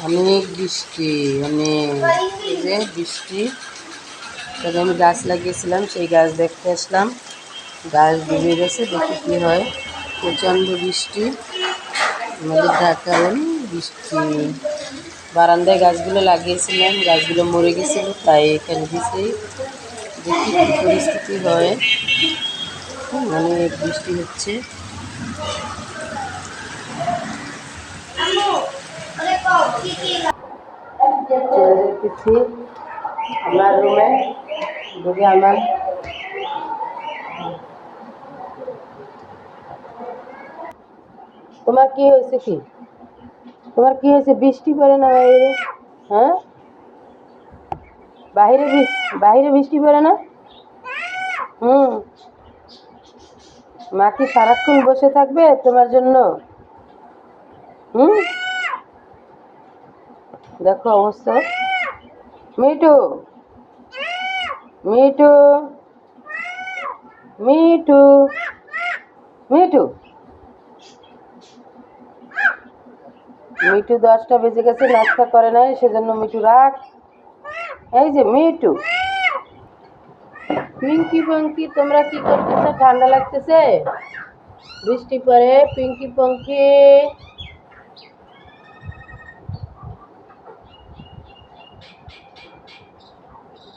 অনেক বৃষ্টি, অনেক যে বৃষ্টি। তবে আমি গাছ লাগিয়েছিলাম, সেই গাছ দেখতে আসলাম। গাছ ডুবে গেছে, দেখি কী হয়। প্রচণ্ড বৃষ্টি, আমাদের ঢাকা অনেক বৃষ্টি। বারান্দায় গাছগুলো লাগিয়েছিলাম, গাছগুলো মরে গেছিল, তাই এখানে দিয়েছি। দেখি কী পরিস্থিতি হয়। অনেক বৃষ্টি হচ্ছে। চলে যেতেছি আমার রুমে, যদি আমার তোমার কি হয়েছে? কি তোমার কি হয়েছে? বৃষ্টি পড়ে না বাইরে? হ্যাঁ, বাইরে বাইরে বৃষ্টি পড়ে না? হুম, মা কি সারাক্ষণ বসে থাকবে তোমার জন্য? হুম, দেখো অবস্থা। মিঠু, মিঠু, মিঠু, মিঠু, মিঠু 10টা বেজে গেছে, নাস্তা করে নাই, সেজন্য মিঠু রাখ। এই যে মিঠু, পিঙ্কি পঙ্কি, তোমরা কি করতেছো? ঠান্ডা লাগতেছে? বৃষ্টি পড়ে। পিঙ্কি পঙ্কি,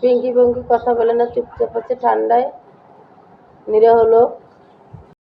পিঙ্কি পঙ্কি কথা বলে না, চুপচাপ আছে ঠান্ডায়, নিরহ হলো।